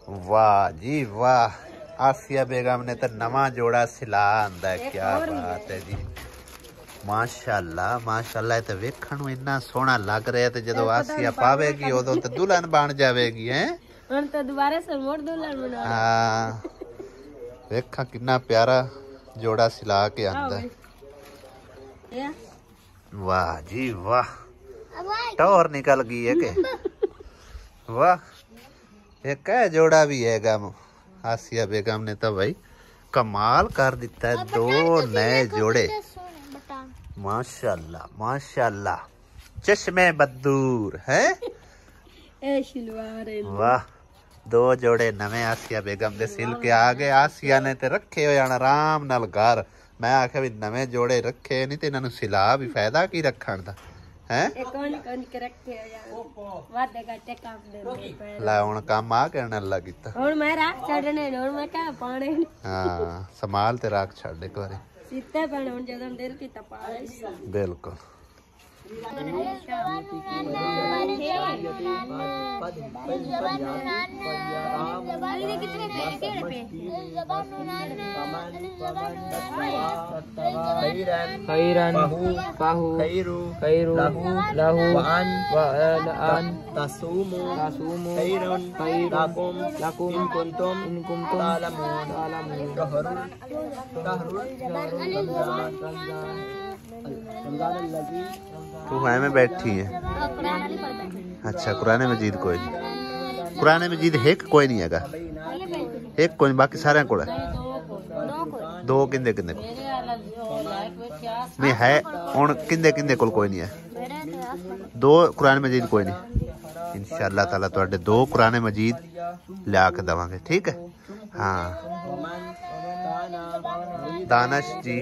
वाह जी वाह, आसिया बेगम ने तो नवा जोड़ा सिला आंदा है। क्या बात है जी, माशाअल्लाह माशाअल्लाह। तो वेखण नूं इन्ना सोहना लग रहा है, तो जदों आसिया पावेगी उदों तो दुल्हन बन जाएगी हैं। हुण तो दोबारा से मोड़ दुल्हन बना। हाँ वेखा कितना प्यारा जोड़ा सिला के आंदा है। वाह जी वाह, टौर निकल गई है के वाह। एक जोड़ा भी है आसिया बेगम ने तो भाई कमाल कर दिता है। दो नए जोड़े माशाल्लाह माशाल्लाह, चश्मे बदूर है। वाह, दो जोड़े नवे आसिया बेगम दे सिल के आ गए। आसिया ने ते रखे हो आराम नाल घर। मैं आख्या भी नवे जोड़े रखे नहीं तो इन्होंने सिला भी फायदा की रखण दा है। ला हुण काम आ कहने अल्लाह कीता। हुण मैं राख छड्डने हुण मैं क्या पाने। हां संभाल ते राख छड्ड एक बारी सीते पण हुण जदों दिल की तपा। बिल्कुल तू है में बैठी है। अच्छा कुरान मजीद कोई नहीं, कुरान मजीद एक कोई नहीं हैगा, एक कोई नहीं, बाकी सारे को दो किंदे किंदे को नहीं है। हुण किंदे किंदे कोल कोई नहीं है। दो कुरान मजीद कोई नहीं। इंशाअल्लाह ताला तुहाडे दो कुरान मजीद लिया के देवांगे, ठीक है। हाँ दानश जी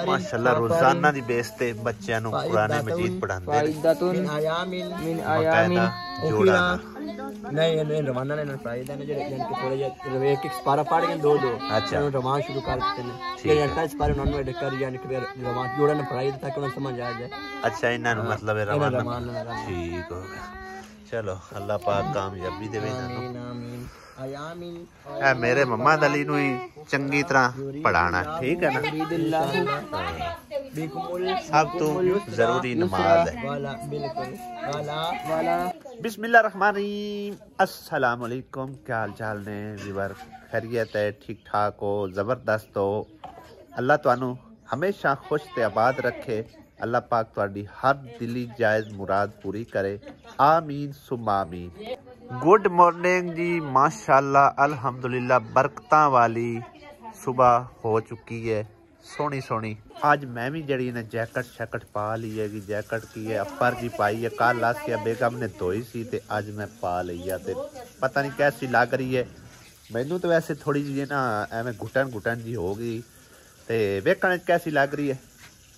माशाल्लाह रोजाना दी बेस ते बच्चों को कुरान मजीद पढ़ाते हैं। नहीं रवाना ने पढ़ाई देने जो इनके थोड़े जे एक पारा पढ़ के दो अच्छा रवान शुरू कर देते हैं। ये 28 पारे उन्होंने ऐड कर यानी कि रवान जोड़ा ने पढ़ाई ताकि उन्हें समझ आ जाए। अच्छा इन्हां नु मतलब है रवान ठीक हो गया। चलो अल्लाह पाक कामयाबी देवे इन्हां। है मेरे मम्मा दली नु ही चंगी तरह पढ़ाना, ठीक है ना। अब तो जरूरी नमाज है। बिस्मिल्लाह रहमान रहीम, अस्सलाम वालेकुम। क्या हाल चाल ने विवर, खैरियत है, ठीक ठाक हो, जबरदस्त हो। अल्लाह तुहानू हमेशा खुश ते आबाद रखे। अल्लाह पाक तुहाडी हर दिली जायज़ मुराद पूरी करे, आमीन सुम्मा आमीन। गुड मॉर्निंग जी, माशाल्लाह अल्हम्दुलिल्लाह, बरकतां वाली सुबह हो चुकी है, सोहनी सोहनी। आज मैं भी जड़ी ने जैकेट शैकेट पा ली है, जैकेट की है अपर जी पाई है। कल आसिया बेगम ने धोई सी ते अज मैं पा ली है, ते पता नहीं कैसी लग रही है मैनू। तो वैसे थोड़ी जी ना एवं घुटन घुटन जी हो गई, ते वेखण कैसी लग रही है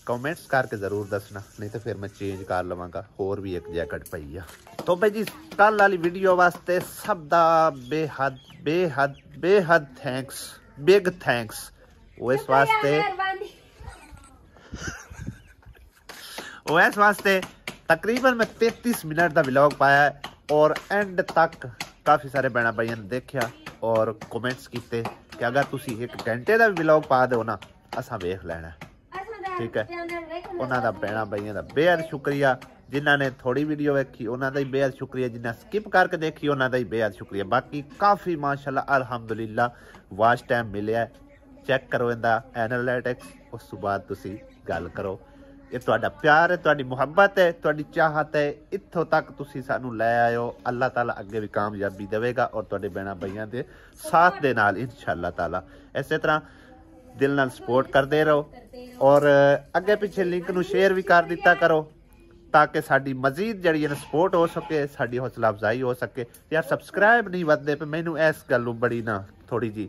कमेंट्स करके जरूर दसना, नहीं तो फिर मैं चेंज कर लवांगा। होर भी एक जैकेट पई आ। तो भाई जी कल वाली वीडियो वास्ते सब दा बेहद बेहद बेहद थैंक्स, बिग थैंक्स। वो इस वास्ते तकरीबन मैं 33 मिनट का व्लॉग पाया है और एंड तक काफ़ी सारे भैन भाइयों ने देखा और कमेंट्स किए कि अगर तुसी 1 घंटे का भी व्लॉग पा दो ना असा वेख लेना, ठीक है। उन्होंने भैन भाइयों का बेहद शुक्रिया। जिन्होंने थोड़ी वीडियो देखी उन्होंने ही बेहद शुक्रिया, जिन्हें स्किप करके देखी उन्होंने ही बेहद शुक्रिया। बाकी काफ़ी माशाल्लाह अल्हम्दुलिल्लाह वाच टाइम मिले। चेक करो इनका एनालिटिक्स, उस तो बाद तुसी गल करो। ये तुहाडा प्यार है, तुहाडी मुहब्बत है, तुहाडी चाहत है, इत्थों तक तुसी सानू लै आयो। अल्लाह ताला अगे भी कामयाबी देवेगा और तुहाडे भैन भाइयों के साथ दे नाल इंशाअल्लाह ताला। इस तरह दिल नाल सपोर्ट करते रहो और अगे पिछे लिंक नू शेयर भी कर दिता करो ताकि साडी मजीद जड़ी है सपोर्ट हो सके, साडी हौसला अफजाई हो सके। यार सबसक्राइब नहीं वधदे पे, मैनू इस गल बड़ी ना थोड़ी जी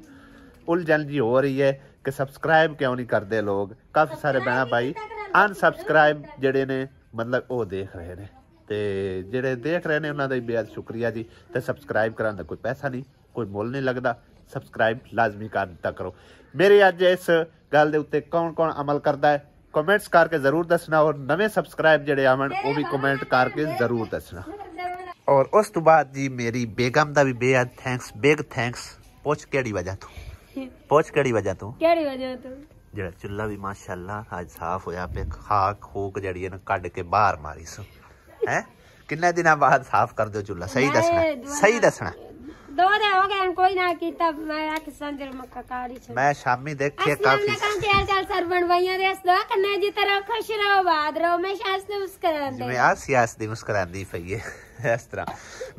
उलझन जी हो रही है कि सबसक्राइब क्यों नहीं करते लोग। काफ़ी सारे भैन भाई अनसबसक्राइब जड़े ने मतलब वो देख रहे हैं, तो जेडे देख रहे हैं उन्होंने बेहद शुक्रिया जी। तो सबसक्राइब कराने का कोई पैसा नहीं, कोई मुल नहीं लगता, सबसक्राइब लाजमी कर दिता करो। मेरे अज इस गल के उत्ते कौन कौन अमल करता है कमेंट्स करके जरूर दसना और नवे सबसक्राइब जड़े आवन वो भी कमेंट करके जरूर दसना। और उस तो बाद जी मेरी बेगम दा भी बेहद थैंक्स, बिग थैंक्स। पुछ केड़ी वजह तू, पुछ केड़ी वजह तू? केड़ी वजह तू? जेड़ा चुल्ला भी माशाअल्लाह आज साफ होया पे, खाक खूक जड़ी न कड के बाहर मारी सो है। किन्ने दिना बाद साफ कर दो चुल्ला? सही दसना, सही दसना। 2 दिन हो गए कोई ना कीता। मैं आख संजर मक्का कारी छ। मैं शामी देखिए काफी चल सरबन भैया देस दो कन्ने जी तरह खुश रहो, बाद रहो। मैं शास से मुस्कुरांदे मैं आ सियास दी मुस्कुरांदी पई है इस तरह।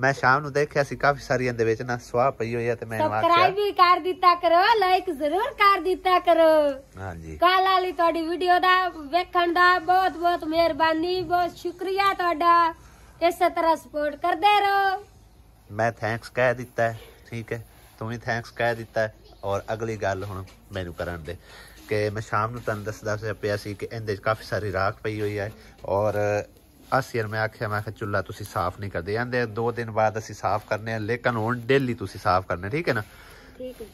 मैं शाम ਨੂੰ ਦੇਖਿਆ ਸੀ ਕਾਫੀ ਸਾਰੀਆਂ ਦੇ ਵਿੱਚ ਨਾ ਸਵਾਹ ਪਈ ਹੋਈ ਹੈ ਤੇ ਮੈਂ ਸਬਸਕ੍ਰਾਈਬ ਵੀ ਕਰ ਦਿੱਤਾ ਕਰੋ, ਲਾਈਕ ਜ਼ਰੂਰ ਕਰ ਦਿੱਤਾ ਕਰੋ। ਹਾਂਜੀ ਕੱਲ ਵਾਲੀ ਤੁਹਾਡੀ ਵੀਡੀਓ ਦਾ ਵੇਖਣ ਦਾ ਬਹੁਤ ਬਹੁਤ ਮਿਹਰਬਾਨੀ, ਬਹੁਤ ਸ਼ੁਕਰੀਆ ਤੁਹਾਡਾ। ਇਸੇ ਤਰ੍ਹਾਂ ਸਪੋਰਟ ਕਰਦੇ ਰਹੋ। मैं थैंक्स कह दिता है, ठीक है, तू भी थैंक्स कह दिता है। और अगली गल हुण मैनू करन दे कि मैं शाम नूं तुहानूं दसदा पिया सी कि इहदे काफ़ी सारी राख पई हुई है। और असीं मैं आख्या चुल्ला तुसीं साफ नहीं करदे, आंदे 2 दिन बाद असीं साफ करने, लेकिन हुण डेली तुसीं साफ करने, ठीक है ना?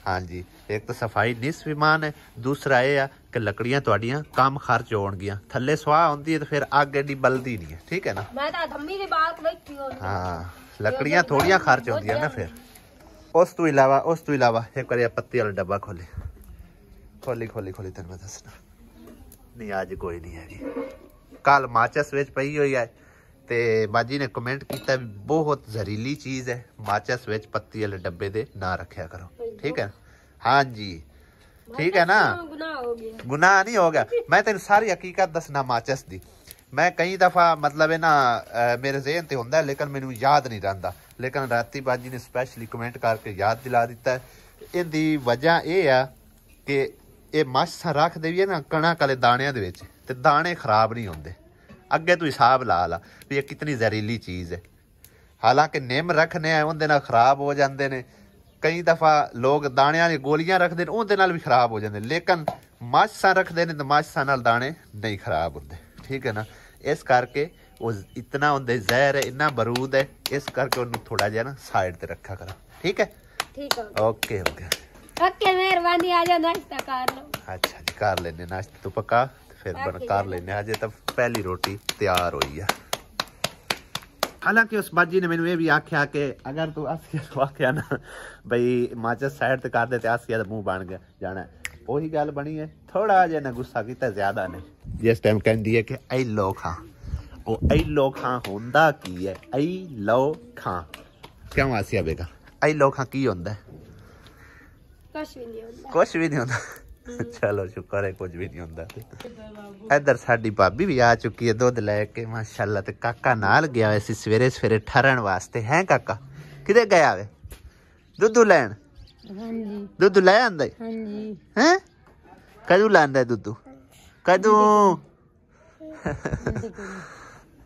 हाँ जी। एक तो सफाई निस्फ ईमान है, दूसरा यह है कि लकड़ियां तुहाडियां कम खर्च होणगियां। थल्ले स्वाह होंदी है तो फिर अग एडी बलदी नहीं है, ठीक है ना? मैं तां धम्मी दे बाल बैठी हों। हाँ लकड़ियां थोड़ियां खर्च होंदियां ना फिर। उस तो इलावा एक बार पत्ती वाला डब्बा खोली तेन मैं दसना नहीं, अज कोई नहीं है। कल माचस विच पई हुई है ते बाजी ने कमेंट किया बहुत जहरीली चीज है, माचस विच पत्ती वाले डब्बे दे ना रखा करो, ठीक है? हाँ जी ठीक है ना? गुनाह नहीं हो गया। मैं तेन सारी हकीकत दसना माचस दी। मैं कई दफा मतलब है ना मेरे जहन ते होंदा है, लेकिन मैनू याद नहीं रहता। लेकिन राती बाजी ने स्पैशली कमेंट करके याद दिला दिता है। इहदी वजह यह है कि ये माछा रख दे भी है ना कणक वाले दाणियां दे विच, ते दाणे खराब नहीं होंदे। अगे तू हिसाब ला ला भी ये कितनी जहरीली चीज़ है। हालांकि निम रखने उहदे नाल खराब हो जाते हैं। कई दफा लोग दाणियां दी गोलियां रखते हैं, उहदे नाल भी खराब हो जाते, लेकिन माछा रखते हैं तो माछा नाल दाणे नहीं खराब होंदे, ठीक है ना? इस करके वो इतना उनके जहर है, इतना बरूद है, इस करके उन्हें थोड़ा जिहा ना साइड ते रखा करो, ठीक है? ठीक है, ओके ओके मेहरबानी। आ जाओ नाश्ता कर लो। अच्छा जी कर लेने नाश्ता, तो पक्का फिर बन कर लेने। अजे तो पहली रोटी तैयार हुई है। हालांकि उस बाजी ने मैनू ये भी आख्या कि अगर तू आसिया को आख्या ना बई माचस साइड ते कर दे, आसिया दा मुंह बन गया जाना। ਉਹੀ ਗੱਲ ਬਣੀ ਹੈ, ਥੋੜਾ ਜਿਹਾ ਨਾ ਗੁੱਸਾ ਕੀਤਾ, ਜ਼ਿਆਦਾ ਨਹੀਂ। ਜਿਸ ਟਾਈਮ ਕਹਿੰਦੀ ਹੈ ਕਿ ਐ ਲੋ ਖਾਂ, ਉਹ ਐ ਲੋ ਖਾਂ ਹੁੰਦਾ ਕੀ ਹੈ? ਐ ਲੋ ਖਾਂ ਕਿਉਂ ਆਸਿਆ ਬੇਗਾ? ਐ ਲੋ ਖਾਂ ਕੀ ਹੁੰਦਾ? ਕੁਛ ਵੀ ਨਹੀਂ ਹੁੰਦਾ, ਕੁਛ ਵੀ ਨਹੀਂ ਹੁੰਦਾ। ਚਲੋ ਸ਼ੁਕਰ ਹੈ ਕੁਝ ਵੀ ਨਹੀਂ ਹੁੰਦਾ। ਇੱਧਰ ਸਾਡੀ ਭਾਬੀ ਵੀ ਆ ਚੁੱਕੀ ਹੈ ਦੁੱਧ ਲੈ ਕੇ ਮਾਸ਼ਾਅੱਲਾ, ਤੇ ਕਾਕਾ ਨਾਲ ਗਿਆ ਹੋਇਆ ਸੀ ਸਵੇਰੇ ਸਵੇਰੇ ਠਹਿਰਨ ਵਾਸਤੇ। ਹੈ ਕਾਕਾ ਕਿਤੇ ਗਿਆ ਵੇ ਦੁੱਧ ਲੈਣ? ਹਾਂਜੀ ਦੁੱਧ ਲੈ ਆਂਦਾ? ਹਾਂਜੀ। ਹੈ ਕਦੋਂ ਲਾਂਦਾ ਦੁੱਧ? ਕਦੋਂ?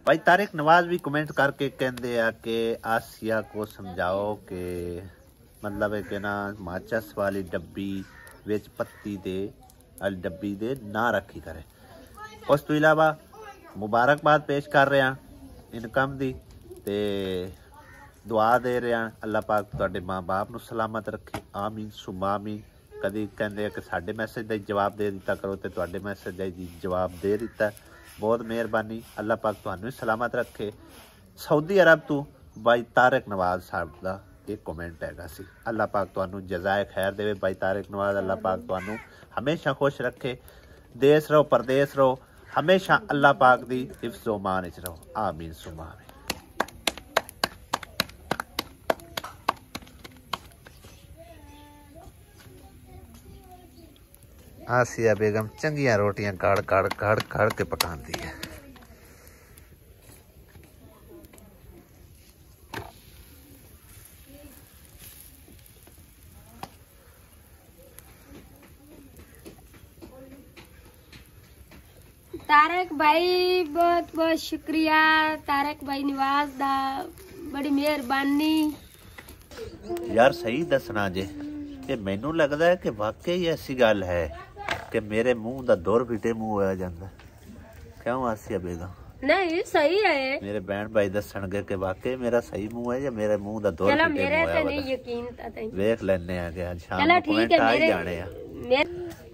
भाई तारिक नवाज भी कमेंट करके कहते हैं कि आसिया को समझाओ कि मतलब है कि ना माचस वाली डब्बी विच पत्ती दे वाली डब्बी दे ना रखी करे। उस तो इलावा मुबारकबाद पेश कर रहे हैं इनकम दी ते दुआ दे रहे हैं अल्लाह पाक तुहाडे माँ बाप नूं सलामत रखे, आमीन सुमा आमीन। कभी कहते कि साडे मैसेज का जवाब दे दिता करो, तो तुहाडे मैसेज का जवाब दे दिता। बहुत मेहरबानी, अल्लाह पाक तुहानू सलामत रखे। सऊदी अरब तो भाई तारिक नवाज साहब का एक कमेंट हैगा सी, अल्लाह पाक तुहानू जज़ाए खैर देवे। भाई तारिक नवाज अल्लाह पाक तुहानू हमेशा खुश रखे, देश रहो परदेश रहो, हमेशा अल्लाह पाक दी हिफ्ज़ो मान च रहो, आमीन सुमा आमीन। आसिया बेगम चंगिया रोटियां काड़ काड़ काड़ काड़ के पकाती है। तारक भाई बहुत बहुत शुक्रिया, तारक भाई नवाज दा बड़ी मेहरबानी। यार सही दसना जे ये मैनू लगता है कि वाकई ऐसी गल है कि मेरे मुंह दा दौर फिटे मुंह होया जांदा। क्यों आसिया बेगम? नहीं सही है। मेरे बहन भाई दसणगे कि वाकई मेरा सही मुंह है या मेरे मुंह दा दौर फिटे मुंह होया। चलो मेरे ते नहीं यकीन ता तई वेख लेने आ गया शाम को कमेंट आ ही जाने आ।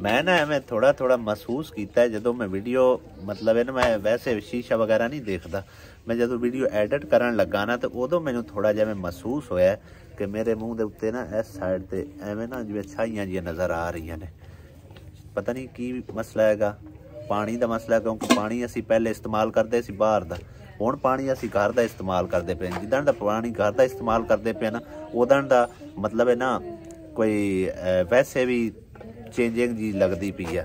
ਮੈਂ ਨਾ ਐਵੇਂ ਥੋੜਾ ਥੋੜਾ ਮਹਿਸੂਸ ਕੀਤਾ ਜਦੋਂ ਮੈਂ ਵੀਡੀਓ ਮਤਲਬ ਇਹ ਨਾ ਮੈਂ ਵੈਸੇ ਸ਼ੀਸ਼ਾ ਵਗੈਰਾ ਨਹੀਂ ਦੇਖਦਾ, ਮੈਂ ਜਦੋਂ ਵੀਡੀਓ ਐਡਿਟ ਕਰਨ ਲੱਗਾ ਨਾ ਤੇ ਉਦੋਂ ਮੈਨੂੰ ਥੋੜਾ ਜਿਹਾ ਮਹਿਸੂਸ ਹੋਇਆ ਕਿ ਮੇਰੇ ਮੂੰਹ ਦੇ ਉੱਤੇ ਨਾ ਇਸ ਸਾਈਡ ਤੇ ਐਵੇਂ ਨਾ ਜਿਵੇਂ ਛਾਈਆਂ ਜਿਹੀਆਂ ਨਜ਼ਰ ਆ ਰਹੀਆਂ ਨੇ। ਪਤਾ ਨਹੀਂ ਕੀ ਮਸਲਾ ਹੈਗਾ, ਪਾਣੀ ਦਾ ਮਸਲਾ, ਕਿਉਂਕਿ ਪਾਣੀ ਅਸੀਂ ਪਹਿਲੇ ਇਸਤੇਮਾਲ ਕਰਦੇ ਸੀ ਬਾਹਰ ਦਾ, ਹੁਣ ਪਾਣੀ ਅਸੀਂ ਘਰ ਦਾ ਇਸਤੇਮਾਲ ਕਰਦੇ ਪਏ। ਜਿੱਦਾਂ ਦਾ ਪਾਣੀ ਘਰ ਦਾ ਇਸਤੇਮਾਲ ਕਰਦੇ ਪਏ ਨਾ ਉਦਾਂ ਦਾ ਮਤਲਬ ਹੈ ਨਾ ਕੋਈ ਵੈਸੇ ਵੀ ਚੇਂਜਿੰਗ ਜੀ ਲੱਗਦੀ ਪਈ ਆ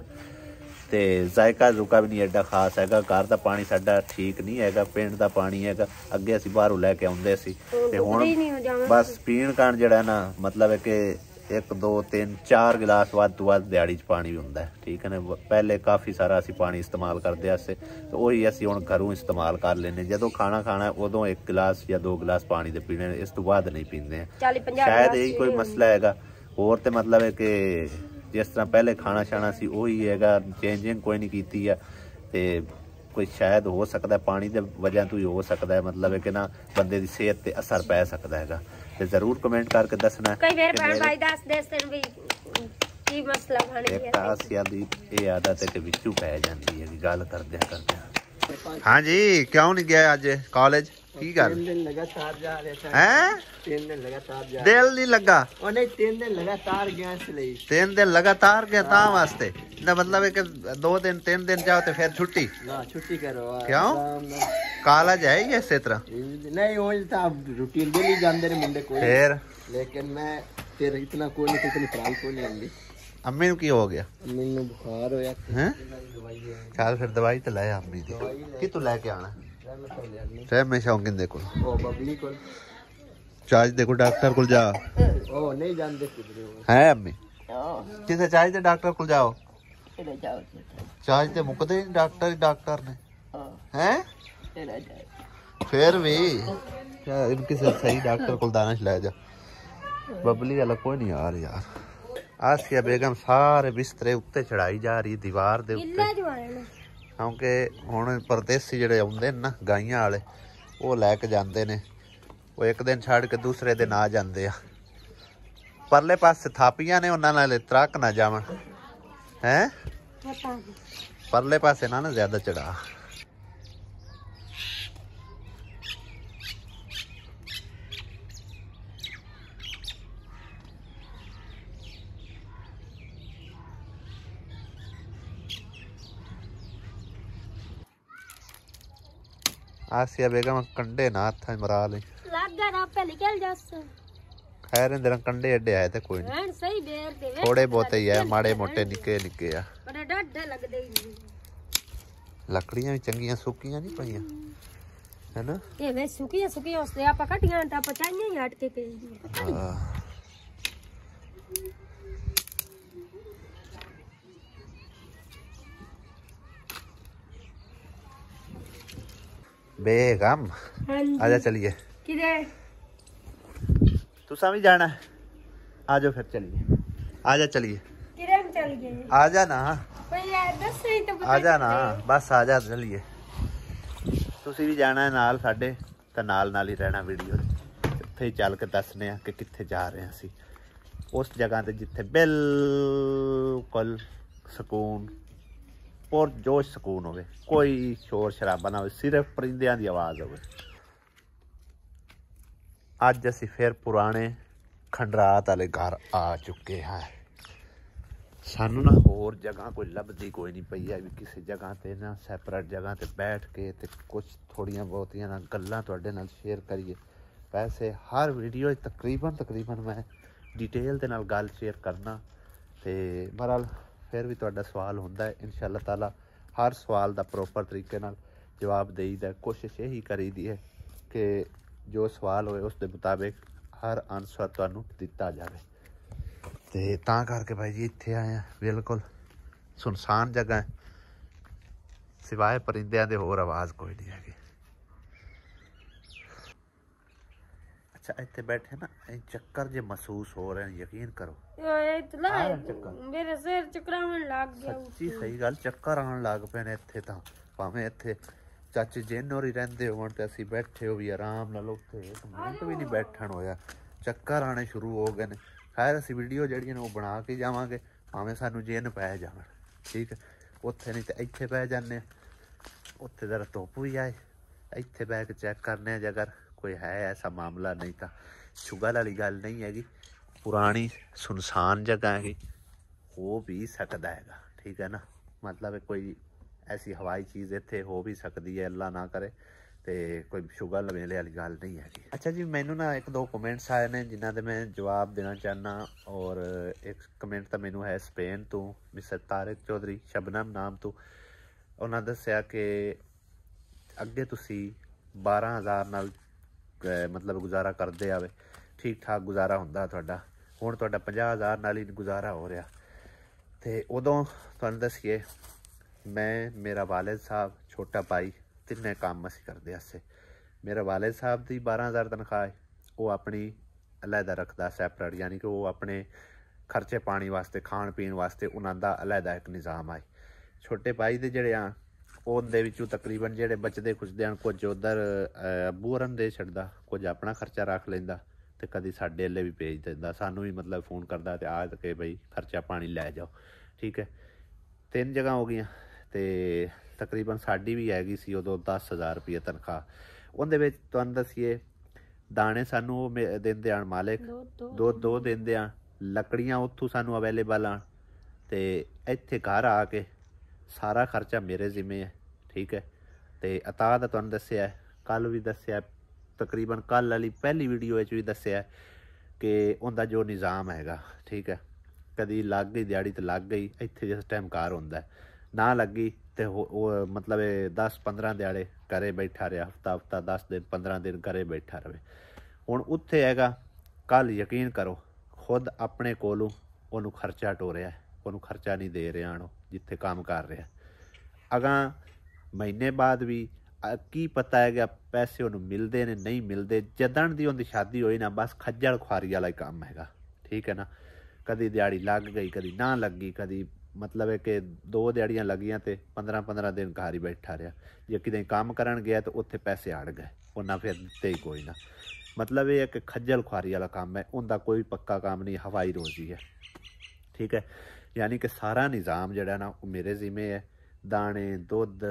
ਤੇ ਜ਼ਾਇਕਾ ਜ਼ੁਕਾ ਵੀ ਨਹੀਂ ਐਡਾ ਖਾਸ ਹੈਗਾ। ਘਰ ਦਾ ਪਾਣੀ ਸਾਡਾ ਠੀਕ ਨਹੀਂ ਹੈਗਾ, ਪਿੰਡ ਦਾ ਪਾਣੀ ਹੈਗਾ। ਅੱਗੇ ਅਸੀਂ ਬਾਹਰੋਂ ਲੈ ਕੇ ਆਉਂਦੇ ਸੀ ਤੇ ਹੁਣ ਬਸ ਪੀਣ ਕਾਰਨ ਜਿਹੜਾ ਨਾ ਮਤਲਬ ਹੈ ਕਿ 1 2 3 4 गिलास ਵੱਧ ਤੋਂ ਵੱਧ ਦਿਹਾੜੀ 'ਚ ਪਾਣੀ ਹੁੰਦਾ ਹੈ, ਠੀਕ ਹੈ ਨਾ। ਪਹਿਲੇ ਕਾਫੀ ਸਾਰਾ ਅਸੀਂ ਪਾਣੀ ਇਸਤੇਮਾਲ ਕਰਦੇ ਆਸੇ ਤੇ ਉਹੀ ਅਸੀਂ ਹੁਣ ਘਰੋਂ ਇਸਤੇਮਾਲ ਕਰ ਲੈਂਦੇ। ਜਦੋਂ ਖਾਣਾ ਉਦੋਂ 1 गिलास ਜਾਂ 2 गिलास ਪਾਣੀ ਦੇ ਪੀਣੇ, ਇਸ ਤੋਂ ਬਾਅਦ ਨਹੀਂ ਪੀਂਦੇ। ਸ਼ਾਇਦ ਇਹੀ ਕੋਈ ਮਸਲਾ ਹੈਗਾ, ਹੋਰ ਤੇ ਮਤਲਬ ਹੈ ਕਿ ਜਿਸ ਤਰ੍ਹਾਂ ਪਹਿਲੇ ਖਾਣਾ ਛਾਣਾ ਸੀ ਉਹੀ ਹੈਗਾ, ਚੇਂਜਿੰਗ ਕੋਈ ਨਹੀਂ ਕੀਤੀ ਆ ਤੇ ਕੋਈ ਸ਼ਾਇਦ ਹੋ ਸਕਦਾ ਪਾਣੀ ਦੇ ਵਜ੍ਹਾ ਤੋਂ ਹੀ ਹੋ ਸਕਦਾ ਹੈ, ਮਤਲਬ ਹੈ ਕਿ ਨਾ ਬੰਦੇ ਦੀ ਸਿਹਤ ਤੇ ਅਸਰ ਪੈ ਸਕਦਾ ਹੈਗਾ। ਤੇ ਜ਼ਰੂਰ ਕਮੈਂਟ ਕਰਕੇ ਦੱਸਣਾ ਕਈ ਵਾਰ ਭੈਣ ਭਾਈ ਦੱਸ ਵੀ ਕੀ ਮਸਲਾ ਬਣ ਗਿਆ। ਇੱਕ ਆਸਿਆ ਦੀ ਇਹ ਆਦਤ ਹੈ ਕਿ ਵਿੱਚੋਂ ਪੈ ਜਾਂਦੀ ਹੈ ਗੱਲ ਕਰਦਿਆਂ। ਹਾਂਜੀ ਕਿਉਂ ਨਹੀਂ ਗਿਆ ਅੱਜ ਕਾਲਜ? ਕੀ ਗੱਲ 3 दिन लगातार जा रहे थे हैं? 3 दिन लगातार जा दिल नहीं लगा? ओ नहीं 3 दिन लगातार गया इसलिए 3 दिन लगातार गया ता वास्ते ना, मतलब है कि 2 दिन 3 दिन जाओ तो फिर छुट्टी ना छुट्टी करो। क्यों? कॉलेज है ये इस तरह नहीं वो था रूटीन डेली जानते रहे मुंडे कोई फिर, लेकिन मैं तेरे इतना कोई नहीं, इतनी पढ़ाई कोई नहीं आंदी। अम्मी नु की हो गया? अम्मी नु बुखार होया हैं? चल फिर दवाई तो ले अम्मी दी कि तू लेके आना टाइम में शौकीन देखो ओ बबली को चार्ज देखो डॉक्टर को जा ओ नहीं जानते किधर है अम्मी किसे चार्ज दे डॉक्टर को जाओ चार्ज ते मुकदे डॉक्टर ने हैं फिर भी क्या इनके से सही डॉक्टर को दाना खिलाया जा। बबली वाला कोई नहीं आ रहा यार। आसिया बेगम सारे बिस्तरे उत्ते चढ़ाई जा रही दीवार दे उत्ते, क्योंकि ਹੁਣ ਪਰਦੇਸੀ ਜਿਹੜੇ ਆਉਂਦੇ ਨੇ ਨਾ ਗਾਈਆਂ ਵਾਲੇ ਉਹ ਲੈ ਕੇ ਜਾਂਦੇ ਨੇ, ਉਹ ਇੱਕ ਦਿਨ ਛੱਡ ਕੇ ਦੂਸਰੇ ਦਿਨ ਆ ਜਾਂਦੇ ਆ। ਪਰਲੇ ਪਾਸੇ ਥਾਪੀਆਂ ਨੇ ਉਹਨਾਂ ਨਾਲ ਤਰਕ ਨਾ ਜਾਵਣ ਹੈ, ਪਰਲੇ ਪਾਸੇ ਨਾ ਜ਼ਿਆਦਾ ਚੜਾ। आसिया बेगम कंडे ना था मरा ले ਲੱਗਾ ਨਾ ਪਹਿਲੇ ਚੱਲ ਜਾਸ। खैर इन दिनों कंडे एडे आए थे कोई नहीं, ਹਾਂ ਸਹੀ ਬੇਰ ਦੇ थोड़े बहुत ही है, माड़े मोटे निके निके आ। ਬੜਾ ਡਾਢਾ ਲੱਗਦੇ ਹੀ लकड़ियां भी चंगियां सुकियां नहीं पईयां है ना। ਇਹ ਵੇ ਸੁਕੀਆਂ ਉਸਦੇ ਆਪਾਂ ਕੱਟੀਆਂ ਤਾਂ ਪਚਾਈਆਂ ਹੀ ਹਟ ਕੇ ਪਈ। बेगम आजा चलिए। किधर? तुसा भी जाना है? आ जाओ फिर चलिए, आजा चलिए। किधर चल गए? आजा ना, तो आजा ना, बस आजा चलिए। तुसी भी जाना है नाल साडे ते नाल ही रहना वीडियो उत्थे चल के दसने आ कि कित्थे जा रहे हैं असी, उस जगह ते जिथे बिल्कुल सकून और जोश सकून होवे, कोई शोर शराबा ना हो, सिर्फ परिंदियां दी आवाज़ होवे। अज असी फिर पुराने खंडरात वाले घर आ चुके हैं। सानू ना होर जगह कोई लभदी कोई नहीं पई है भी किसी जगह ते ना सैपरेट जगह ते बैठ के ते कुछ थोड़ियां बहुतियां ना गल्लां तुहाडे नाल शेयर करिए। वैसे हर वीडियो तकरीबन मैं डिटेल दे नाल गल शेयर करना ते बहरहाल फिर भी तुहाडा सवाल हुंदा है, इंशाअल्लाह ताला हर सवाल का प्रॉपर तरीके नाल जवाब देईदा। कोशिश यही करीदी है कि जो सवाल होए उसके मुताबिक हर आंसर तुहानू दिता जाए। ते तां करके भाई जी इत्थे आए हैं, बिल्कुल सुनसान जगह है, सिवाए परिंदियां दे होर आवाज़ कोई नहीं हैगी। अच्छा इत्थे बैठे ना चक्कर जे महसूस हो रहे हैं, यकीन करो मेरे सिर चकरावन लग गया। सच्ची सही गल चक्कर आन लग पे ने इत्थे तां, भावें इत्थे चाचे जिन होरी रहिंदे होण ते असीं बैठे हो भी आराम नाल, उत्थे एक मिनट भी नहीं बैठण होया, चक्कर आने शुरू हो गए ने। खैर असीं वीडियो जिहड़ियां ने ओह बना के जावांगे, ਭਾਵੇਂ ਸਾਨੂੰ ਜਿੰਨ ਪੈ ਜਾਵਣ, ਠੀਕ ਹੈ। ਉੱਥੇ ਨਹੀਂ ਤਾਂ ਇੱਥੇ ਪੈ ਜਾਂਦੇ, ਉੱਥੇ ਜ਼ਰਾ ਧੁੱਪ ਵੀ ਆਏ, ਇੱਥੇ ਬਹਿ ਕੇ ਚੈੱਕ ਕਰਨੇ ਆ ਜੇ ਅਗਰ ਕੋਈ ਹੈ ਐਸਾ ਮਾਮਲਾ। ਨਹੀਂ ਤਾਂ ਸ਼ੁਗਰ ਵਾਲੀ ਗੱਲ ਨਹੀਂ ਹੈਗੀ, ਪੁਰਾਣੀ ਸੁਨਸਾਨ ਜਗ੍ਹਾ ਹੈਗੀ, ਹੋ ਵੀ ਸਕਦਾ ਹੈਗਾ, ਠੀਕ ਹੈ ਨਾ। ਮਤਲਬ ਕੋਈ ਐਸੀ ਹਵਾਈ ਚੀਜ਼ ਇੱਥੇ ਹੋ ਵੀ ਸਕਦੀ ਹੈ, ਅੱਲਾ ਨਾ ਕਰੇ, ਤੇ ਕੋਈ ਸ਼ੁਗਰ ਲਵੇਲੇ ਵਾਲੀ ਗੱਲ ਨਹੀਂ ਹੈਗੀ। ਅੱਛਾ ਜੀ, ਮੈਨੂੰ ਨਾ 1-2 ਕਮੈਂਟਸ ਆਏ ਨੇ ਜਿਨ੍ਹਾਂ ਦੇ ਮੈਂ ਜਵਾਬ ਦੇਣਾ ਚਾਹੁੰਦਾ। ਔਰ ਇੱਕ ਕਮੈਂਟ ਤਾਂ ਮੈਨੂੰ ਹੈ ਸਪੇਨ ਤੋਂ, ਮਿਸਟਰ ਤਾਰਿਕ ਚੌਧਰੀ ਸ਼ਬਨਮ ਨਾਮ ਤੋਂ। ਉਹਨਾਂ ਦੱਸਿਆ ਕਿ ਅੱਗੇ ਤੁਸੀਂ 12,000 ਨਾਲ ਮਤਲਬ ਗੁਜ਼ਾਰਾ ਕਰਦੇ ਆਵੇ, ਠੀਕ ਠਾਕ ਗੁਜ਼ਾਰਾ ਹੁੰਦਾ ਤੁਹਾਡਾ, ਹੁਣ ਤੁਹਾਡਾ 50,000 ਨਾਲ ਹੀ ਗੁਜ਼ਾਰਾ ਹੋ ਰਿਹਾ। ਅਤੇ ਉਦੋਂ ਤੁਹਾਨੂੰ ਦੱਸੀਏ, ਮੈਂ, ਮੇਰਾ ਵਾਲਿਦ ਸਾਹਿਬ, ਛੋਟਾ ਭਾਈ, ਤਿੰਨੇ ਕੰਮ ਅਸੀਂ ਕਰਦੇ ਅਸੇ। ਮੇਰਾ ਵਾਲਿਦ ਸਾਹਿਬ ਦੀ 12,000 ਤਨਖਾਹ ਹੈ, ਉਹ ਆਪਣੀ ਅਲੱਗਾ ਰੱਖਦਾ ਸੈਪਰੇਟ, ਯਾਨੀ ਕਿ ਉਹ ਆਪਣੇ ਖਰਚੇ ਪਾਣੀ ਵਾਸਤੇ, ਖਾਣ ਪੀਣ ਵਾਸਤੇ ਉਹਨਾਂ ਦਾ ਅਲੱਗਾ ਇੱਕ ਨਿਜ਼ਾਮ ਹੈ। ਛੋਟੇ ਭਾਈ ਦੇ ਜਿਹੜੇ ਆ ਉਹਦੇ ਵਿੱਚੋਂ ਤਕਰੀਬਨ ਜਿਹੜੇ ਬਚਦੇ ਖੁਚਦੇ ਹਨ, ਕੁਝ ਉੱਧਰ ਅੱਬੂ ਹੋਰਾਂ ਦੇ ਛੱਡਦਾ, ਕੁਝ ਆਪਣਾ ਖਰਚਾ ਰੱਖ ਲੈਂਦਾ, ਅਤੇ ਕਦੀ ਸਾਡੇ ਵੱਲੇ ਵੀ ਭੇਜ ਦਿੰਦਾ, ਸਾਨੂੰ ਵੀ ਮਤਲਬ ਫੋਨ ਕਰਦਾ ਅਤੇ ਆ ਕੇ ਬਈ ਖਰਚਾ ਪਾਣੀ ਲੈ ਜਾਓ, ਠੀਕ ਹੈ। 3 ਜਗ੍ਹਾ ਹੋ ਗਈਆਂ, ਅਤੇ ਤਕਰੀਬਨ ਸਾਡੀ ਵੀ ਹੈਗੀ ਸੀ ਉਦੋਂ 10,000 ਰੁਪਏ ਤਨਖਾਹ। ਉਹਦੇ ਵਿੱਚ ਤੁਹਾਨੂੰ ਦੱਸੀਏ, ਦਾਣੇ ਸਾਨੂੰ ਉਹ ਦਿੰਦੇ ਆਣ ਮਾਲਿਕ, ਦੋ ਦਿੰਦੇ ਆ, ਲੱਕੜੀਆਂ ਉੱਥੋਂ ਸਾਨੂੰ ਅਵੇਲੇਬਲ ਆਣ, ਅਤੇ ਇੱਥੇ ਘਰ ਆ ਕੇ ਸਾਰਾ ਖਰਚਾ ਮੇਰੇ ਜ਼ਿੰਮੇ ਹੈ, ਠੀਕ ਹੈ। ਅਤੇ ਅਤਾ ਦਾ ਤੁਹਾਨੂੰ ਦੱਸਿਆ, ਕੱਲ੍ਹ ਵੀ ਦੱਸਿਆ, ਤਕਰੀਬਨ ਕੱਲ੍ਹ ਵਾਲੀ ਪਹਿਲੀ ਵੀਡੀਓ ਵਿੱਚ ਵੀ ਦੱਸਿਆ ਕਿ ਉਹਦਾ ਜੋ ਨਿਜ਼ਾਮ ਹੈਗਾ, ਠੀਕ ਹੈ। ਕਦੀ ਲੱਗ ਗਈ ਦਿਹਾੜੀ ਤਾਂ ਲੱਗ ਗਈ, ਇੱਥੇ ਜਿਸ ਟਾਈਮ ਕਾਰ ਹੁੰਦਾ, ਨਾ ਲੱਗੀ ਅਤੇ ਉਹ ਮਤਲਬ 10-15 ਦਿਹਾੜੇ ਘਰੇ ਬੈਠਾ ਰਿਹਾ, ਹਫ਼ਤਾ 10 ਦਿਨ 15 ਦਿਨ ਘਰੇ ਬੈਠਾ ਰਹੇ। ਹੁਣ ਉੱਥੇ ਹੈਗਾ, ਕੱਲ੍ਹ ਯਕੀਨ ਕਰੋ ਖੁਦ ਆਪਣੇ ਕੋਲੋਂ ਉਹਨੂੰ ਖਰਚਾ ਟੋਰਿਆ, ਉਹਨੂੰ ਖਰਚਾ ਨਹੀਂ ਦੇ ਰਿਹਾ, ਉਹਨੂੰ ਜਿੱਥੇ ਕੰਮ ਕਰ ਰਿਹਾ। ਅਗਾਂ ਮਹੀਨੇ ਬਾਅਦ ਵੀ ਕੀ ਪਤਾ ਹੈਗਾ ਪੈਸੇ ਉਹਨੂੰ ਮਿਲਦੇ ਨੇ ਨਹੀਂ ਮਿਲਦੇ। ਜਦਣ ਦੀ ਉਹਦੀ ਸ਼ਾਦੀ ਹੋਈ ਨਾ, ਬਸ ਖੱਜਲ ਖੁਆਰੀ ਵਾਲਾ ਹੀ ਕੰਮ ਹੈਗਾ, ਠੀਕ ਹੈ ਨਾ। ਕਦੀ ਦਿਹਾੜੀ ਲੱਗ ਗਈ, ਕਦੀ ਨਾ ਲੱਗੀ, ਕਦੀ ਮਤਲਬ ਹੈ ਕਿ 2 ਦਿਹਾੜੀਆਂ ਲੱਗੀਆਂ ਅਤੇ 15-15 ਦਿਨ ਘਰ ਹੀ ਬੈਠਾ ਰਿਹਾ। ਜੇ ਕਿਤੇ ਕੰਮ ਕਰਨ ਗਿਆ ਤਾਂ ਉੱਥੇ ਪੈਸੇ ਅੜ ਗਏ, ਉਹਨਾਂ ਫਿਰ ਦਿੱਤੇ ਹੀ ਕੋਈ ਨਾ। ਮਤਲਬ ਇਹ ਹੈ ਕਿ ਖੱਜਲ ਖੁਆਰੀ ਵਾਲਾ ਕੰਮ ਹੈ, ਉਹਦਾ ਕੋਈ ਪੱਕਾ ਕੰਮ ਨਹੀਂ, ਹਵਾਈ ਰੋਜ਼ੀ ਹੈ, ਠੀਕ ਹੈ। ਯਾਨੀ ਕਿ ਸਾਰਾ ਨਿਜ਼ਾਮ ਜਿਹੜਾ ਨਾ ਉਹ ਮੇਰੇ ਜ਼ਿੰਮੇ ਹੈ। ਦਾਣੇ, ਦੁੱਧ,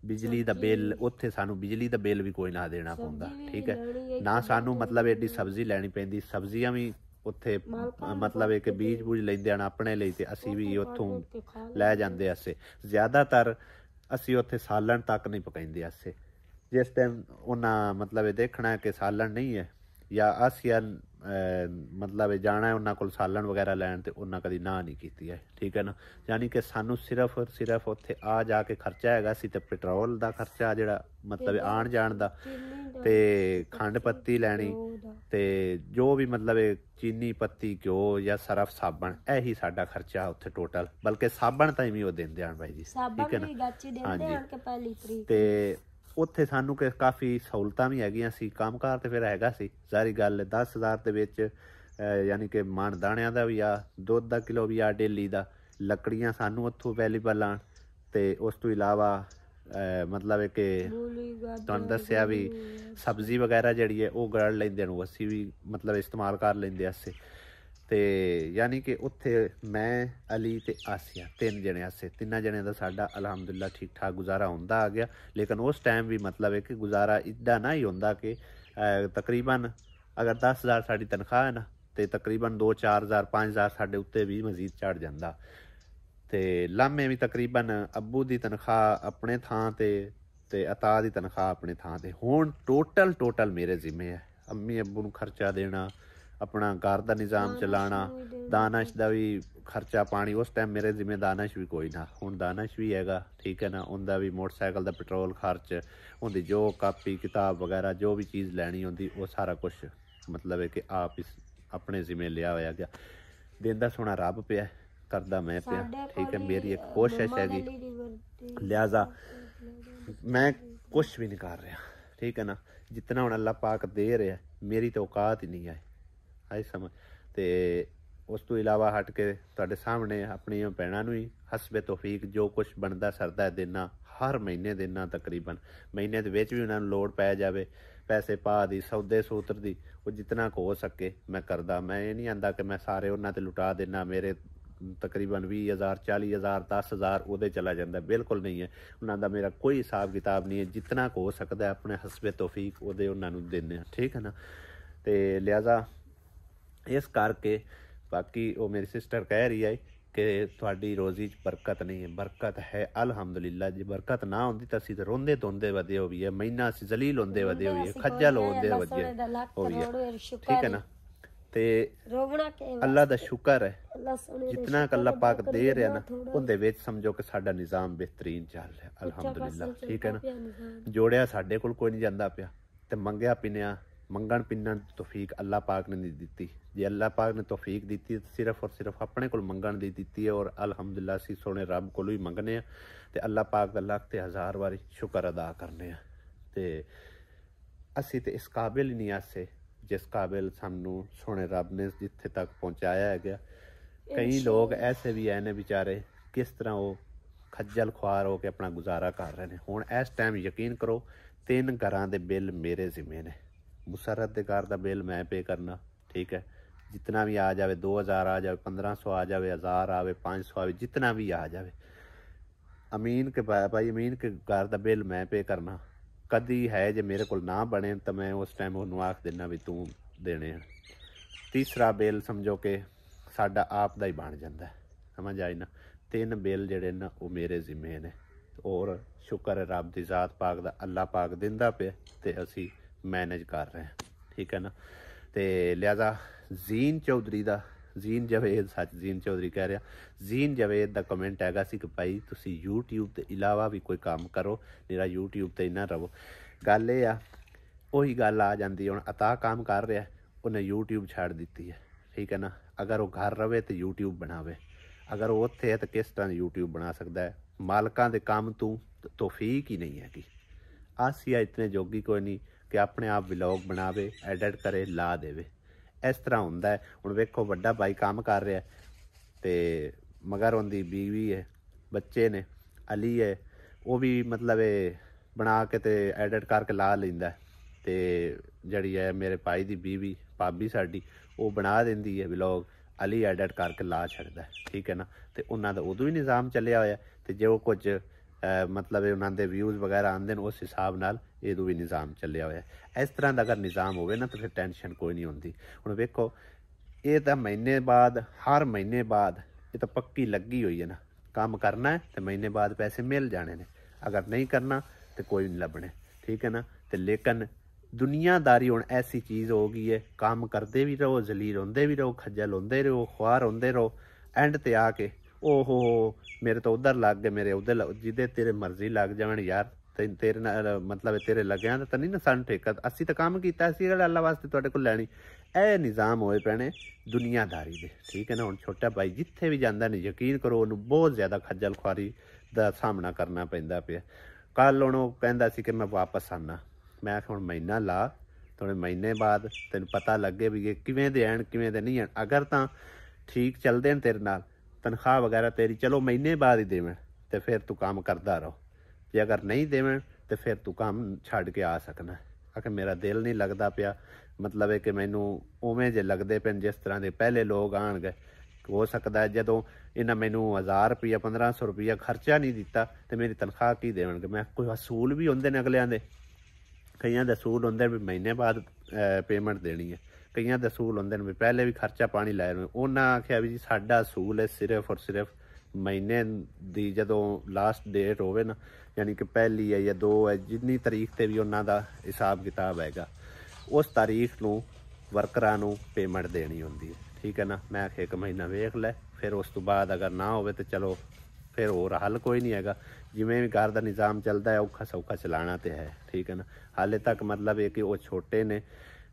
ਬਿਜਲੀ ਦਾ ਬਿੱਲ, ਉੱਥੇ ਸਾਨੂੰ ਬਿਜਲੀ ਦਾ ਬਿੱਲ ਵੀ ਕੋਈ ਨਾ ਦੇਣਾ ਪੈਂਦਾ, ਠੀਕ ਹੈ ਨਾ। ਸਾਨੂੰ ਮਤਲਬ ਐਡੀ ਸਬਜ਼ੀ ਲੈਣੀ ਪੈਂਦੀ, ਸਬਜ਼ੀਆਂ ਵੀ ਉੱਥੇ ਮਤਲਬ ਹੈ ਕਿ ਬੀਜ ਬੂਜ ਲੈਂਦੇ ਹਨ ਆਪਣੇ ਲਈ, ਅਤੇ ਅਸੀਂ ਵੀ ਉੱਥੋਂ ਲੈ ਜਾਂਦੇ ਅਸੇ। ਜ਼ਿਆਦਾਤਰ ਅਸੀਂ ਉੱਥੇ ਸਾਲਣ ਤੱਕ ਨਹੀਂ ਪਕਾਉਂਦੇ ਅਸੇ। ਜਿਸ ਟਾਈਮ ਉਹਨਾਂ ਮਤਲਬ ਇਹ ਦੇਖਣਾ ਕਿ ਸਾਲਣ ਨਹੀਂ ਹੈ, ਜਾਂ ਅਸੀਂ ਮਤਲਬ ਜਾਣਾ ਉਹਨਾਂ ਕੋਲ ਸਾਲਣ ਵਗੈਰਾ ਲੈਣ, ਅਤੇ ਉਹਨਾਂ ਕਦੀ ਨਾ ਨਹੀਂ ਕੀਤੀ ਹੈ, ਠੀਕ ਹੈ ਨਾ। ਯਾਨੀ ਕਿ ਸਾਨੂੰ ਸਿਰਫ ਉੱਥੇ ਆ ਜਾ ਕੇ ਖਰਚਾ ਹੈਗਾ ਸੀ, ਅਤੇ ਪੈਟਰੋਲ ਦਾ ਖਰਚਾ ਜਿਹੜਾ ਮਤਲਬ ਆਉਣ ਜਾਣ ਦਾ, ਅਤੇ ਖੰਡ ਪੱਤੀ ਲੈਣੀ, ਅਤੇ ਜੋ ਵੀ ਮਤਲਬ ਚੀਨੀ ਪੱਤੀ, ਘਿਓ ਜਾਂ ਸਰਫ, ਸਾਬਣ, ਇਹੀ ਸਾਡਾ ਖਰਚਾ ਉੱਥੇ ਟੋਟਲ। ਬਲਕਿ ਸਾਬਣ ਤਾਂ ਵੀ ਉਹ ਦਿੰਦੇ ਹਨ ਬਾਈ ਜੀ, ਠੀਕ ਹੈ ਨਾ। ਹਾਂਜੀ, ਅਤੇ ਉੱਥੇ ਸਾਨੂੰ ਕਿ ਕਾਫੀ ਸਹੂਲਤਾਂ ਵੀ ਹੈਗੀਆਂ ਸੀ, ਕੰਮਕਾਰ ਤਾਂ ਫਿਰ ਹੈਗਾ ਸੀ। ਸਾਰੀ ਗੱਲ 10,000 ਦੇ ਵਿੱਚ ਯਾਨੀ ਕਿ ਮਣ ਦਾਣਿਆਂ ਦਾ ਵੀ ਆ, ਦੁੱਧ ਦਾ ਕਿਲੋ ਵੀ ਆ ਡੇਲੀ ਦਾ, ਲੱਕੜੀਆਂ ਸਾਨੂੰ ਉੱਥੋਂ ਅਵੇਲੇਬਲ ਆਣ, ਅਤੇ ਉਸ ਤੋਂ ਇਲਾਵਾ ਮਤਲਬ ਹੈ ਕਿ ਤੁਹਾਨੂੰ ਦੱਸਿਆ ਵੀ ਸਬਜ਼ੀ ਵਗੈਰਾ ਜਿਹੜੀ ਹੈ ਉਹ ਗੜ ਲੈਂਦੇ ਨੂੰ, ਅਸੀਂ ਵੀ ਮਤਲਬ ਇਸਤੇਮਾਲ ਕਰ ਲੈਂਦੇ ਅਸੀਂ। ਅਤੇ ਯਾਨੀ ਕਿ ਉੱਥੇ ਮੈਂ, ਅਲੀ ਅਤੇ ਆਸਿਆ 3 ਜਣੇ ਅਸੇ, 3 ਜਣਿਆਂ ਦਾ ਸਾਡਾ ਅਲਹਮਦੁਲਿਲਾ ਠੀਕ ਠਾਕ ਗੁਜ਼ਾਰਾ ਹੁੰਦਾ ਆ ਗਿਆ। ਲੇਕਿਨ ਉਸ ਟਾਈਮ ਵੀ ਮਤਲਬ ਹੈ ਕਿ ਗੁਜ਼ਾਰਾ ਇੱਦਾਂ ਨਾ ਹੀ ਹੁੰਦਾ ਕਿ ਤਕਰੀਬਨ ਅਗਰ 10,000 ਸਾਡੀ ਤਨਖਾਹ ਹੈ ਨਾ, ਅਤੇ ਤਕਰੀਬਨ 2-4,000 5,000 ਸਾਡੇ ਉੱਤੇ ਵੀ ਮਜ਼ੀਦ ਚੜ੍ਹ ਜਾਂਦਾ। ਅਤੇ ਲਾਮੇ ਵੀ ਤਕਰੀਬਨ ਅੱਬੂ ਦੀ ਤਨਖਾਹ ਆਪਣੇ ਥਾਂ 'ਤੇ, ਅਤੇ ਅਤਾ ਦੀ ਤਨਖਾਹ ਆਪਣੇ ਥਾਂ 'ਤੇ। ਹੁਣ ਟੋਟਲ ਮੇਰੇ ਜ਼ਿੰਮੇ ਹੈ, ਅੰਮੀ ਅੱਬੂ ਨੂੰ ਖਰਚਾ ਦੇਣਾ, ਆਪਣਾ ਘਰ ਦਾ ਨਿਜ਼ਾਮ ਚਲਾਉਣਾ, ਦਾਨਸ਼ ਦਾ ਵੀ ਖਰਚਾ ਪਾਣੀ। ਉਸ ਟਾਈਮ ਮੇਰੇ ਜ਼ਿੰਮੇ ਦਾਨਸ਼ ਵੀ ਕੋਈ ਨਾ, ਹੁਣ ਦਾਨਸ਼ ਵੀ ਹੈਗਾ, ਠੀਕ ਹੈ ਨਾ। ਉਹਦਾ ਵੀ ਮੋਟਰਸਾਈਕਲ ਦਾ ਪੈਟਰੋਲ ਖਰਚ, ਉਹਦੀ ਜੋ ਕਾਪੀ ਕਿਤਾਬ ਵਗੈਰਾ ਜੋ ਵੀ ਚੀਜ਼ ਲੈਣੀ ਹੁੰਦੀ, ਉਹ ਸਾਰਾ ਕੁਛ ਮਤਲਬ ਹੈ ਕਿ ਆਪ ਆਪਣੇ ਜ਼ਿੰਮੇ ਲਿਆ ਹੋਇਆ ਗਿਆ। ਦਿੰਦਾ ਸੋਹਣਾ ਰੱਬ ਪਿਆ, ਕਰਦਾ ਮੈਂ ਪਿਆ, ਠੀਕ ਹੈ। ਮੇਰੀ ਇੱਕ ਕੋਸ਼ਿਸ਼ ਹੈਗੀ, ਲਿਹਾਜ਼ਾ ਮੈਂ ਕੁਛ ਵੀ ਨਹੀਂ ਕਰ ਰਿਹਾ, ਠੀਕ ਹੈ ਨਾ। ਜਿਤਨਾ ਹੁਣ ਅੱਲਾ ਪਾਕ ਦੇ ਰਿਹਾ, ਮੇਰੀ ਤਾਂ ਔਕਾਤ ਹੀ ਨਹੀਂ ਹੈ, ਆਈ ਸਮਝ। ਅਤੇ ਉਸ ਤੋਂ ਇਲਾਵਾ ਹਟ ਕੇ ਤੁਹਾਡੇ ਸਾਹਮਣੇ ਆਪਣੀਆਂ ਭੈਣਾਂ ਨੂੰ ਹੀ ਹਸਬੇ ਤੌਫੀਕ ਜੋ ਕੁਛ ਬਣਦਾ ਸਰਦਾ ਦੇਣਾ, ਹਰ ਮਹੀਨੇ ਦੇਣਾ। ਤਕਰੀਬਨ ਮਹੀਨੇ ਦੇ ਵਿੱਚ ਵੀ ਉਹਨਾਂ ਨੂੰ ਲੋੜ ਪੈ ਜਾਵੇ ਪੈਸੇ ਪਾ ਦੀ, ਸੌਦੇ ਸੂਤਰ ਦੀ, ਉਹ ਜਿਤਨਾ ਕੁ ਹੋ ਸਕੇ ਮੈਂ ਕਰਦਾ। ਮੈਂ ਇਹ ਨਹੀਂ ਆਂਦਾ ਕਿ ਮੈਂ ਸਾਰੇ ਉਹਨਾਂ 'ਤੇ ਲੁਟਾ ਦੇਣਾ, ਮੇਰੇ ਤਕਰੀਬਨ 20,000 40,000 10,000 ਉਹਦੇ ਚਲਾ ਜਾਂਦਾ, ਬਿਲਕੁਲ ਨਹੀਂ ਹੈ। ਉਹਨਾਂ ਦਾ ਮੇਰਾ ਕੋਈ ਹਿਸਾਬ ਕਿਤਾਬ ਨਹੀਂ ਹੈ, ਜਿੰਨਾ ਕੁ ਹੋ ਸਕਦਾ ਆਪਣੇ ਹਸਬੇ ਤੌਫੀਕ ਉਹਦੇ ਉਹਨਾਂ ਨੂੰ ਦਿੰਦੇ ਹਾਂ, ਠੀਕ ਹੈ ਨਾ। ਤੇ ਲਿਹਾਜ਼ਾ ਇਸ ਕਰਕੇ ਬਾਕੀ ਉਹ ਮੇਰੀ ਸਿਸਟਰ ਕਹਿ ਰਹੀ ਹੈ ਕਿ ਤੁਹਾਡੀ ਰੋਜ਼ੀ 'ਚ ਬਰਕਤ ਨਹੀਂ ਹੈ। ਬਰਕਤ ਹੈ ਅਲਹਮਦੁਲਿਲਾ। ਜੇ ਬਰਕਤ ਨਾ ਹੁੰਦੀ ਤਾਂ ਅਸੀਂ ਤਾਂ ਰੋਂਦੇ ਧੋਂਦੇ ਵਧੇ ਹੋਈ ਹੈ, ਮਹੀਨਾ ਅਸੀਂ ਜ਼ਲੀਲ ਹੁੰਦੇ ਵਧੇ ਹੋਈ ਹੈ, ਖੱਜਲ ਹੁੰਦੇ ਵਧੇ ਹੋਈ ਹੈ, ਠੀਕ ਹੈ ਨਾ। ਤੇ ਅੱਲਾ ਦਾ ਸ਼ੁਕਰ ਹੈ, ਜਿतना अल्लाह पाक दे रहा ना ਉਹਦੇ ਵਿੱਚ ਸਮਝੋ ਕਿ ਸਾਡਾ ਨਿਜ਼ਾਮ ਬਿਹਤਰੀਨ ਚੱਲ ਰਿਹਾ ਅਲਹਮਦੁਲਿਲਾ, ਠੀਕ ਹੈ ਨਾ। ਜੋੜਿਆ ਸਾਡੇ ਕੋਲ ਕੋਈ ਨਹੀਂ ਜਾਂਦਾ ਪਿਆ ਤੇ ਮੰਗਿਆ ਪਿੰਨਿਆ ਮੰਗਣ ਪਿੰਨਣ ਤੌਫੀਕ ਅੱਲਾਹ ਪਾਕ ਨੇ ਨਹੀਂ ਦਿੱਤੀ। ਜੇ ਅੱਲਾਹ ਪਾਕ ਨੇ ਤੌਫੀਕ ਦਿੱਤੀ ਤਾਂ ਸਿਰਫ ਔਰ ਸਿਰਫ ਆਪਣੇ ਕੋਲ ਮੰਗਣ ਦੀ ਦਿੱਤੀ ਹੈ। ਔਰ ਅਲਹਮਦੁਲਿਲਾ ਅਸੀਂ ਸੋਹਣੇ ਰੱਬ ਕੋਲੋਂ ਹੀ ਮੰਗਨੇ ਆ ਤੇ ਅੱਲਾਹ ਪਾਕ ਦਾ ਲੱਖ ਤੇ ਹਜ਼ਾਰ ਵਾਰੀ ਸ਼ੁਕਰ ਅਦਾ ਕਰਨੇ ਆ। ਤੇ ਅਸੀਂ ਤੇ ਇਸ ਕਾਬਿਲ ਹੀ ਨਹੀਂ ਆਸੇ जिस काबिल सानू सोने रब ने जिथे तक पहुँचाया है गया। कई लोग ऐसे भी है ने बेचारे किस तरह वो खज्जल खुआर हो के अपना गुजारा कर रहे हैं। हुण इस टाइम यकीन करो 3 घरां दे बिल मेरे जिम्मे ने। मुसरत दे घर दा बिल मैं पे करना, ठीक है, जितना भी आ जाए 2000 आ जाए 1500 आ जाए 1000 आवे 500 आवे जितना भी आ जाए। अमीन के भाई अमीन के घर दा बिल मैं पे करना। कदी है जे मेरे को ना बने तो मैं उस टाइम उन्होंने आख देना भी तू देने। तीसरा बिल समझो कि साडा आप दा ही बन जाता है, समझ आई ना। 3 बिल जेडे ना वो मेरे जिम्मे ने और शुक्र है रब दी ज़ात पाक दा, अल्लाह पाक दिंदा पे ते असी मैनेज कर रहे हैं, ठीक है ना। ते लिहाजा जीन चौधरी दा जीन जवेद सच जीन चौधरी कह रहा जीन जवेद का कमेंट हैगा सी कि भाई तुसी यूट्यूब के इलावा भी कोई काम करो, मेरा यूट्यूब ते ना रहो। गल ये वही गल आ जाती हुण अता काम कर रहा है उन्हें यूट्यूब छड़ दी है, ठीक है ना। अगर वो घर रहे तो यूट्यूब बनावे, अगर वो उत्थे है तो किस तरह यूट्यूब बना सकता है। मालकां दे काम तू तौफीक ही नहीं हैगी। आसिया इतने जोगी कोई नहीं कि अपने आप व्लॉग बनावे एडिट करे ला देवे। इस तरह होंदा है। हुण वेखो वड्डा भाई काम कर रहा है ते मगर उनकी बीवी है बच्चे ने अली है वो भी मतलब बना के ते एडिट करके ला लैंदा है। ते जड़ी है मेरे भाई की बीवी भाभी साडी वो बना देंदी है व्लॉग, अली एडिट करके ला छड़दा है, ठीक है ना। तो उन्हों का उदों ही निज़ाम चलिया होया ते जो कुछ मतलब उन्होंने व्यूज़ वगैरह आते हैं उस हिसाब नाल इदों भी निज़ाम चलिया होया। इस तरह का अगर निज़ाम होवे ना तो फिर टेंशन कोई नहीं होंदी। हुण वेखो ये तो महीने बाद हर महीने बाद ये तो पक्की लगी हुई है ना, काम करना है तो महीने बाद पैसे मिल जाने ने, अगर नहीं करना तो कोई नहीं लभने, ठीक है ना। तो लेकिन दुनियादारी हुण ऐसी चीज़ हो गई है, काम करते भी रहो जलील होंदे भी रहो खज्जल होंदे रहो ख्वार होंदे रहो, एंड ते आके ओहो मेरे तो उधर लग गए मेरे उधर जिदे तेरे मर्जी लग जावन यार तेरे नाल मतलब तेरे लग्या तो नहीं ना सानू ठेका, असी तो काम किया अल्लाह वास्ते तुहाडे कोल लैनी। ਇਹ निज़ाम होए पैने दुनियादारी दे, ठीक है ना। हुण छोटा भाई जिथे भी जाता नहीं यकीन करो उन्होंने बहुत ज़्यादा खज्जल खुआरी का सामना करना पैंदा पिया। कल हुण वो कहंदा सी कि मैं वापस आना, मैं हुण महीना ला थोड़े महीने बाद तेन पता लगे भी ये किवें दे आन किवें दे नहीं आन। अगर तो ठीक चलते हैं तेरे नाल तनख्वाह वगैरह तेरी चलो महीने बाद ही देवें तो फिर तू काम करता रहो, जे अगर नहीं देवें तो फिर तू काम छड़ के आ सकना। अगर मेरा दिल नहीं लगता पिया मतलब है कि मैनू उवें जे लगते पे जिस तरह के पहले लोग आन गए। हो सकता है जदों इन्हें मैनू 1000 रुपया 1500 रुपया खर्चा नहीं दिता तो मेरी तनख्वाह की देवणगे। मैं कोई असूल भी होंदे ने अगलियां दे, कईयां दे असूल होंदे भी महीने बाद पेमेंट देनी है, कईयां दे असूल होंदे भी पहले भी खर्चा पानी लाए। उन्हें आख्या भी जी साडा असूल है सिर्फ और सिर्फ महीने दी जदों लास्ट डेट होवे ना, यानी कि पहली है या 2 है जिन्नी तारीख ते भी उन्हां दा हिसाब किताब हैगा उस तारीख नूं वर्करां नूं पेमेंट देनी होंदी है, ठीक है ना। मैं आखे 1 महीना वेख लै फिर उस तो बाद अगर ना होवे तो चलो फिर होर हल कोई नहीं हैगा। जिवें भी घर का निज़ाम चलता है औखा सौखा चलाना तो है, ठीक है ना। हाले तक मतलब है कि वो छोटे ने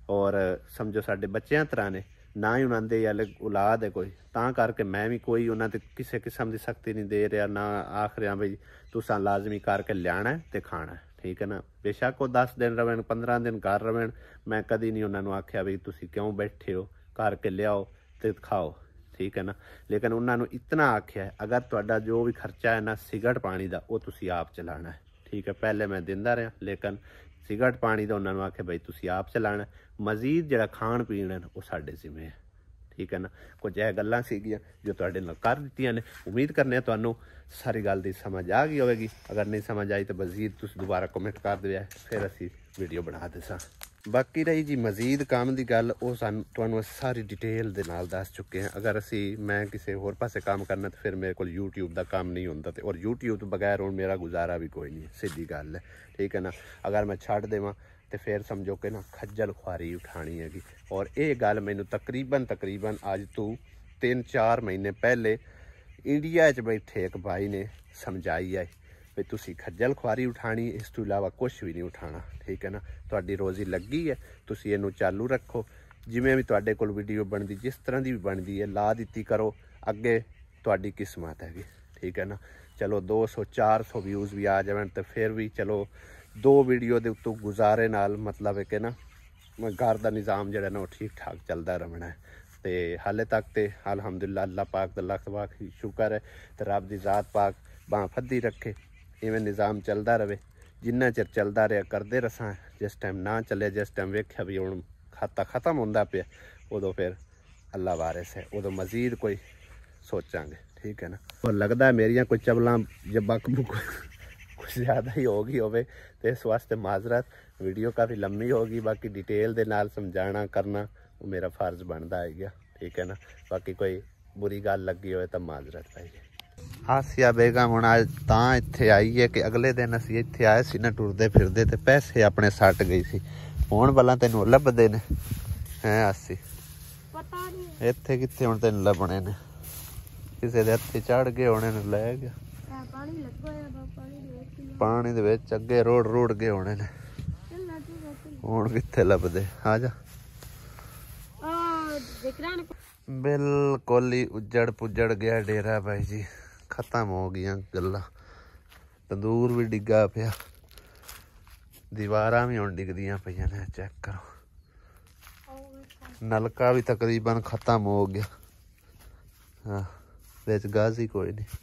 और समझो साडे बच्चों तरह ने ना ही उन्होंने या औलाद है कोई तां करके मैं भी कोई उन्होंने किसी किस्म की सख्ती नहीं दे रहा, ना आख रहा बई तुसां लाजमी करके लियाना है तो खाना है, ठीक है ना। बेशक वो 10 दिन रवें 15 दिन घर रवें, मैं कदी नहीं उन्होंने आख्या भी तुसी क्यों बैठे हो करके लियाओ तो खाओ, ठीक है ना। लेकिन उन्होंने इतना आख्या है अगर तुहाडा जो भी खर्चा है ना सिगरट पानी का वो तुसी आप चलाना है, ठीक है। पहले मैं दिंदा रहा लेकिन सिगरट पानी का उन्होंने आख्या भाई तुसी आप चलाना, मजीद जिहड़ा खाण पीण है वो साडे जिम्मे है, ठीक है ना। कुछ ਇਹ ਗੱਲਾਂ ਸੀਗੀਆਂ ਜੋ ਤੁਹਾਡੇ ਨਾਲ ਕਰ ਦਿੱਤੀਆਂ ਨੇ। ਉਮੀਦ ਕਰਨੇ ਤੁਹਾਨੂੰ ਸਾਰੀ ਗੱਲ ਦੀ ਸਮਝ ਆ ਗਈ ਹੋਵੇਗੀ। ਅਗਰ ਨਹੀਂ ਸਮਝ ਆਈ ਤਾਂ ਮਜ਼ੀਦ ਤੁਸੀਂ ਦੁਬਾਰਾ ਕਮੈਂਟ ਕਰ ਦਿਓ, ਫਿਰ ਅਸੀਂ ਵੀਡੀਓ ਬਣਾ ਦੇਸਾਂ। ਬਾਕੀ ਰਹੀ ਜੀ ਮਜ਼ੀਦ ਕੰਮ ਦੀ ਗੱਲ, ਉਹ ਤੁਹਾਨੂੰ ਸਾਰੀ ਡਿਟੇਲ ਦੇ ਨਾਲ ਦੱਸ ਚੁੱਕੇ ਹਾਂ। ਅਗਰ ਮੈਂ ਕਿਸੇ ਹੋਰ ਪਾਸੇ ਕੰਮ ਕਰਨਾ ਤਾਂ ਫਿਰ ਮੇਰੇ ਕੋਲ YouTube ਦਾ ਕੰਮ ਨਹੀਂ ਹੁੰਦਾ, ਤੇ ਔਰ YouTube ਤੋਂ ਬਗੈਰ ਹੁਣ ਮੇਰਾ ਗੁਜ਼ਾਰਾ ਵੀ ਕੋਈ ਨਹੀਂ, ਸਿੱਧੀ ਗੱਲ ਹੈ, ਠੀਕ ਹੈ ਨਾ। ਅਗਰ ਮੈਂ ਛੱਡ ਦੇਵਾਂ ਤੇ ਫਿਰ ਸਮਝੋ ਕਿ ਨਾ ਖੱਜਲ ਖੁਆਰੀ ਉਠਾਣੀ ਹੈਗੀ। ਔਰ ਇਹ ਗੱਲ ਮੈਨੂੰ ਤਕਰੀਬਨ ਅੱਜ ਤੋਂ 3-4 ਮਹੀਨੇ ਪਹਿਲੇ ਇੰਡੀਆ 'ਚ ਬੈਠੇ ਇੱਕ ਭਾਈ ਨੇ ਸਮਝਾਈ ਹੈ ਵੀ ਤੁਸੀਂ ਖੱਜਲ ਖੁਆਰੀ ਉਠਾਣੀ, ਇਸ ਤੋਂ ਇਲਾਵਾ ਕੁਛ ਵੀ ਨਹੀਂ ਉਠਾਣਾ, ਠੀਕ ਹੈ ਨਾ। ਤੁਹਾਡੀ ਰੋਜ਼ੀ ਲੱਗੀ ਹੈ, ਤੁਸੀਂ ਇਹਨੂੰ ਚਾਲੂ ਰੱਖੋ। ਜਿਵੇਂ ਵੀ ਤੁਹਾਡੇ ਕੋਲ ਵੀਡੀਓ ਬਣਦੀ, ਜਿਸ ਤਰ੍ਹਾਂ ਦੀ ਵੀ ਬਣਦੀ ਹੈ, ਲਾ ਦਿੱਤੀ ਕਰੋ, ਅੱਗੇ ਤੁਹਾਡੀ ਕਿਸਮਤ ਹੈਗੀ, ਠੀਕ ਹੈ ਨਾ। ਚਲੋ 200-400 ਵਿਊਜ਼ ਵੀ ਆ ਜਾਵਣ ਤੇ ਫਿਰ ਵੀ ਚਲੋ 2 ਵੀਡੀਓ ਦੇ ਉੱਤੋਂ ਗੁਜ਼ਾਰੇ ਨਾਲ ਮਤਲਬ ਹੈ ਕਿ ਨਾ ਘਰ ਦਾ ਨਿਜ਼ਾਮ ਜਿਹੜਾ ਨਾ ਉਹ ਠੀਕ ਠਾਕ ਚੱਲਦਾ ਰਹਿਣਾ ਹੈ। ਤੇ ਹਾਲੇ ਤੱਕ ਤੇ ਅਲਹਮਦੁਲਿਲਾ ਅੱਲਾਹ ਪਾਕ ਦਾ ਲੱਖ ਸ਼ੁਕਰ ਹੈ ਤੇ ਰੱਬ ਦੀ ਜ਼ਾਤ ਪਾਕ ਬਾਂਹ ਫੱਦੀ ਰੱਖੇ, ਇਵੇਂ ਨਿਜ਼ਾਮ ਚੱਲਦਾ ਰਹੇ। ਜਿੰਨਾ ਚਿਰ ਚੱਲਦਾ ਰਿਹਾ ਕਰਦੇ ਰਸਾਂ, ਜਿਸ ਟਾਈਮ ਨਾ ਚੱਲੇ, ਜਿਸ ਟਾਈਮ ਵੇਖਿਆ ਵੀ ਹੁਣ ਖਾਤਾ ਖਤਮ ਹੁੰਦਾ ਪਿਆ, ਉਦੋਂ ਫਿਰ ਅੱਲਾਹ ਵਾਰਿਸ ਹੈ, ਉਦੋਂ ਮਜ਼ੀਦ ਕੋਈ ਸੋਚਾਂਗੇ, ਠੀਕ ਹੈ ਨਾ। ਔਰ ਲੱਗਦਾ ਮੇਰੀਆਂ ਕੋਈ ਚਵਲਾਂ ਜੇ ਬਕ ਬੁਕ कुछ ज़्यादा ही होगी होवे तो इस वास्ते माजरत। वीडियो काफ़ी लंबी होगी, बाकी डिटेल दे नाल समझाना करना वो मेरा फर्ज बनता है गया, ठीक है ना। बाकी कोई बुरी गल लगी हो तो माजरत भाई। आसिया बेगम हुण अज तां इत्थे आई है कि अगले दिन असीं इत्थे आए सी ना टुरदे फिरदे ते पैसे अपने सट गई सी। हुण भला तैनूं लभदे ने हैं आसी? पता नहीं इत्थे कित्थे हुण तैनूं लभणे ने, किसे दे हत्थे चढ़ गए होने ने, लै गया पानी दे विच अगे रोड़ गए होने ने, हुण कित्थे लभदे। आ जा बिल्कुल ही उजड़ पुजड़ गया डेरा भाई जी, खत्म हो गई गल्लां। तंदूर भी डिग्गा पिया, दीवारां भी हुण डिगदियां पईयां ने, चेक करो। नलका भी तकरीबन खत्म हो गया, हाँ विच गाज ही कोई नहीं।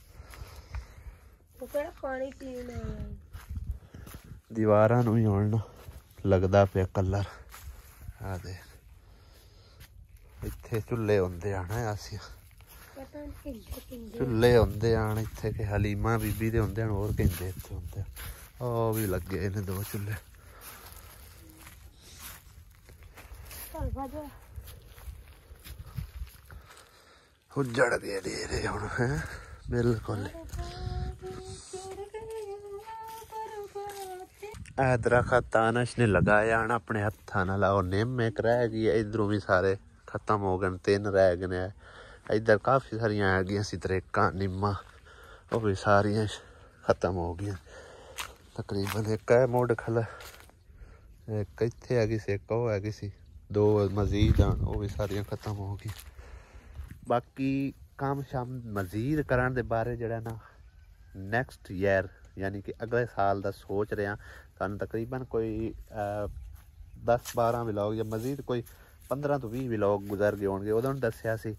दीवारां नूं भी हुण लगदा पिया कलर। आ देख इत्थे चुल्हे हुंदे आने, आसिया चुल्हे हुंदे आने इत्थे कि हलीमा बीबी दे हुंदे, होर किंदे इत्थे हुंदे। ओह भी लगे ने 2 चुल्हे। उजड़ गए डेरे हुण हैं बिल्कुल। दरखत तानश ने लगाया आना अपने हत्था नाल, और निम एक रह गई है, इधरों भी सारे खत्म हो गए, 3 रह गए। इधर काफ़ी सारियां है गई सी तरेका निम्मा, वो भी सारियां खत्म हो गई तकरीबन। एक है मुड खल, एक इत्थे है सी, एक वो है सी, 2 मजीद आन, वो भी सारियां खत्म हो गई। बाकी काम शाम मजीद करन दे बारे जड़ा ना नैक्सट ईयर यानी कि अगले साल का सोच रहा। तुहानूं तकरीबन कोई 10-12 व्लॉग या मजीद कोई 15 ਤੋਂ 20 व्लॉग गुजर गए होंगे। उदों दस्सिया सी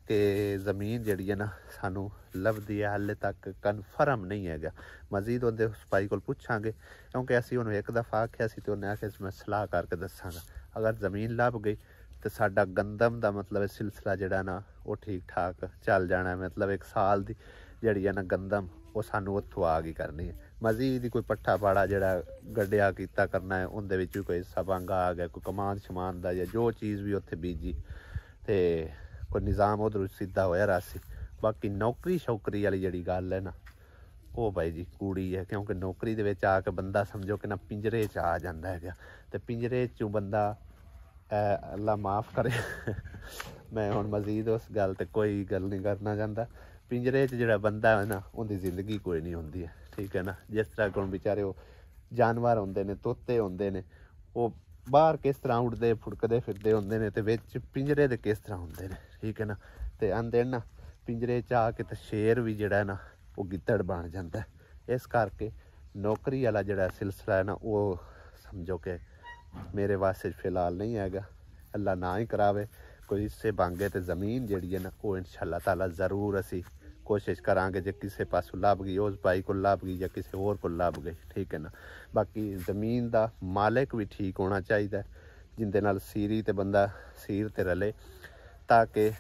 कि ज़मीन जिहड़ी है ना सानू लभदी है, हाले तक कन्फर्म नहीं है। मजीद उहदे उस भाई को पुछांगे, क्योंकि असीं उहनूं एक दफ़ा आख्या सी तो उन्हें आख्या मैं सलाह करके दसांगा। अगर ज़मीन लभ गई तो साडा गंदम का मतलब सिलसिला जिहड़ा ना वो ठीक ठाक चल जाना है। मतलब 1 साल की जिहड़ी है ना गंदम वो सानू उत्थों आ गई करनी है। मजीद ही कोई पट्ठा पाड़ा जिहड़ा गड्ढिया कीता करना है, उहदे विच भी कोई हिस्सा बांगा आ गया, कोई कमान शमान दा या जो चीज़ भी उत्थे बीजी ते कोई निज़ाम उधर सीधा होया रासी। बाकी नौकरी शौकरी वाली जिहड़ी गल है ना वो भाई जी कूड़ी है, क्योंकि नौकरी दे विच आके बंदा समझो कि ना पिंजरे च आ जांदा है, ते पिंजरे चों बंदा अल्लाह माफ़ करे मैं हुण मजीद उस गल ते कोई गल नहीं करना चाहता। पिंजरे च जिहड़ा बंदा है ना उहदी जिंदगी कोई नहीं हुंदी है, ठीक है ना। जिस तरह कोई बेचारे वो जानवर हुंदे ने, तोते हुंदे ने, वो बाहर किस तरह उड़दे फुड़कदे फिरदे हुंदे ने, ते विच पिंजरे दे किस तरह हुंदे ने, ठीक है ना। ते आंदे ना पिंजरे च आके ते शेर भी जिहड़ा है ना वो गिद्दड़ बन जाता है। इस करके नौकरी वाला जिहड़ा सिलसिला है ना वो समझो कि मेरे वास्ते फिलहाल नहीं हैगा। अल्लाह ना ही करावे कोई हिस्से बांगे तो ज़मीन जिहड़ी है ना वो इंशाअल्लाह ताला ज़रूर असी कोशिश करांगे जे किसी पासों लभ गई, उस भाई को लभ गई या किसी होर को लभ गई, ठीक है ना। बाकी ज़मीन का मालिक भी ठीक होना चाहिए, जिंदे नाल सीरी ते बंदा सीर ते रले, ਤਾਂ ਕਿ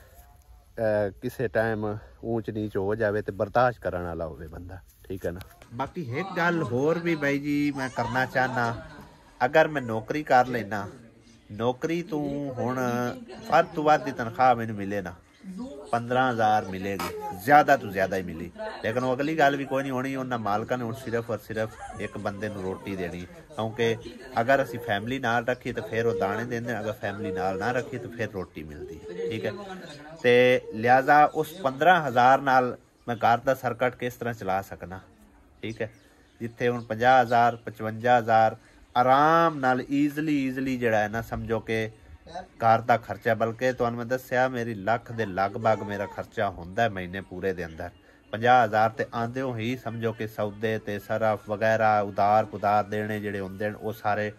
ਕਿਸੇ ਟਾਈਮ ਊਚ ਨੀਚ ਹੋ ਜਾਵੇ ਤੇ ਬਰਦਾਸ਼ਤ ਕਰਨ ਵਾਲਾ ਹੋਵੇ ਬੰਦਾ, ਠੀਕ ਹੈ ਨਾ। ਬਾਕੀ ਇੱਕ ਗੱਲ ਹੋਰ ਵੀ ਬਾਈ ਜੀ ਮੈਂ ਕਰਨਾ ਚਾਹਨਾ, ਅਗਰ ਮੈਂ ਨੌਕਰੀ ਕਰ ਲੈਣਾ, ਨੌਕਰੀ ਤੋਂ ਹੁਣ ਵੱਧ ਤੋਂ ਵੱਧ ਦੀ ਤਨਖਾਹ ਮੈਨੂੰ ਮਿਲੇ ਨਾ 15,000 ਮਿਲੇਗੀ, ਜ਼ਿਆਦਾ ਤੋਂ ਜ਼ਿਆਦਾ ਹੀ ਮਿਲੀ, ਲੇਕਿਨ ਉਹ ਅਗਲੀ ਗੱਲ ਵੀ ਕੋਈ ਨਹੀਂ ਹੋਣੀ, ਉਹਨਾਂ ਮਾਲਕਾਂ ਨੇ ਹੁਣ ਸਿਰਫ ਔਰ ਸਿਰਫ ਇੱਕ ਬੰਦੇ ਨੂੰ ਰੋਟੀ ਦੇਣੀ, ਕਿਉਂਕਿ ਅਗਰ ਅਸੀਂ ਫੈਮਿਲੀ ਨਾਲ ਰੱਖੀਏ ਤਾਂ ਫਿਰ ਉਹ ਦਾਣੇ ਦਿੰਦੇ, ਅਗਰ ਫੈਮਿਲੀ ਨਾਲ ਨਾ ਰੱਖੀਏ ਤਾਂ ਫਿਰ ਰੋਟੀ ਮਿਲਦੀ ਹੈ, ਠੀਕ ਹੈ। ਤੇ ਲਿਹਾਜ਼ਾ ਉਸ 15,000 ਨਾਲ ਮੈਂ ਘਰ ਦਾ ਸਰਕਟ ਕਿਸ ਤਰ੍ਹਾਂ ਚਲਾ ਸਕਣਾ, ਠੀਕ ਹੈ। ਜਿੱਥੇ ਹੁਣ 50,000 55,000 ਆਰਾਮ ਨਾਲ ਈਜ਼ਲੀ ਜਿਹੜਾ ਹੈ ਨਾ, ਸਮਝੋ ਕਿ ਘਰ ਦਾ ਖਰਚਾ, ਬਲਕਿ ਤੁਹਾਨੂੰ ਮੈਂ ਦੱਸਿਆ ਮੇਰੀ ਲੱਖ ਦੇ ਲਗਭਗ ਮੇਰਾ ਖਰਚਾ ਹੁੰਦਾ ਮਹੀਨੇ ਪੂਰੇ ਦੇ ਅੰਦਰ। 50,000 ਤੇ ਆਂਦੇ ਹੋ ਹੀ ਸਮਝੋ ਕਿ ਸੌਦੇ ਤੇ ਸਰਫ ਵਗੈਰਾ ਉਧਾਰ ਪੁਧਾਰ ਦੇਣੇ ਜਿਹੜੇ ਹੁੰਦੇ ਨੇ ਉਹ ਸਾਰੇ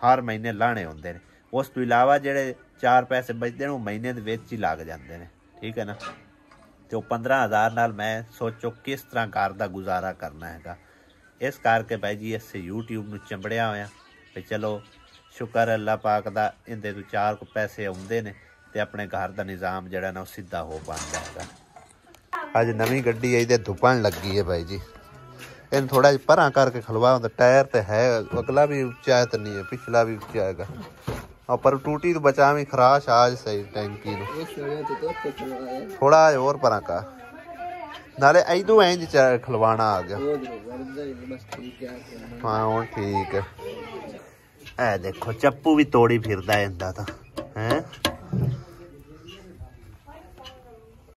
ਹਰ ਮਹੀਨੇ ਲਾਣੇ ਹੁੰਦੇ ਨੇ। ਉਸ ਤੋਂ ਇਲਾਵਾ ਜਿਹੜੇ 4 ਪੈਸੇ ਬਚਦੇ ਨੇ ਉਹ ਮਹੀਨੇ ਦੇ ਵਿੱਚ ਹੀ ਲੱਗ ਜਾਂਦੇ ਨੇ, ਠੀਕ ਹੈ ਨਾ। ਤੇ ਉਹ 15,000 ਨਾਲ ਮੈਂ ਸੋਚੋ ਕਿਸ ਤਰ੍ਹਾਂ ਘਰ ਦਾ ਗੁਜ਼ਾਰਾ ਕਰਨਾ ਹੈਗਾ। ਇਸ ਕਰਕੇ ਬਾਈ ਜੀ ਇਸੇ YouTube ਨੂੰ ਚੰਬੜਿਆ ਹੋਇਆ ਵੀ ਚਲੋ ਸ਼ੁਕਰ ਅੱਲਾ ਪਾਕ ਦਾ, ਇਹਦੇ ਤੋਂ 4 ਕੁ ਪੈਸੇ ਆਉਂਦੇ ਨੇ ਤੇ ਆਪਣੇ ਘਰ ਦਾ ਨਿਜ਼ਾਮ ਜਿਹੜਾ ਨਾ ਉਹ ਸਿੱਧਾ ਹੋ ਪਾਉਂਦਾ ਹੈਗਾ। ਅੱਜ ਨਵੀਂ ਗੱਡੀ ਇਹਦੇ ਧੁੱਪਣ ਲੱਗੀ ਹੈ ਬਾਈ ਜੀ, ਇਹਨੂੰ ਥੋੜਾ ਜਿਹਾ ਪਰਾਂ ਕਰਕੇ ਖਲਵਾ ਹੁੰਦਾ, ਟਾਇਰ ਤੇ ਹੈ ਅਗਲਾ ਵੀ ਉੱਚਾ ਤੇ ਨਹੀਂ ਹੈ, ਪਿਛਲਾ ਵੀ ਉੱਚਾ ਹੈਗਾ, ਪਰ ਟੂਟੀ ਤੋਂ ਬਚਾਵੀਂ ਖਰਾਸ਼ ਆਜ ਸਹੀ ਟੈਂਕੀ ਨੂੰ ਥੋੜਾ ਜਿਹਾ ਹੋਰ ਪਰਾਂ ਕਰ, ਨਾਲੇ ਇਦੋਂ ਇੰਜ ਖਲਵਾਣਾ ਆ ਗਿਆ। ਹਾਂ ਹੁਣ ਠੀਕ ਹੈ। ਇਹ ਦੇਖੋ ਚੱਪੂ ਵੀ ਤੋੜੀ ਫਿਰਦਾ ਇਹਦਾ ਤਾਂ, ਹੈ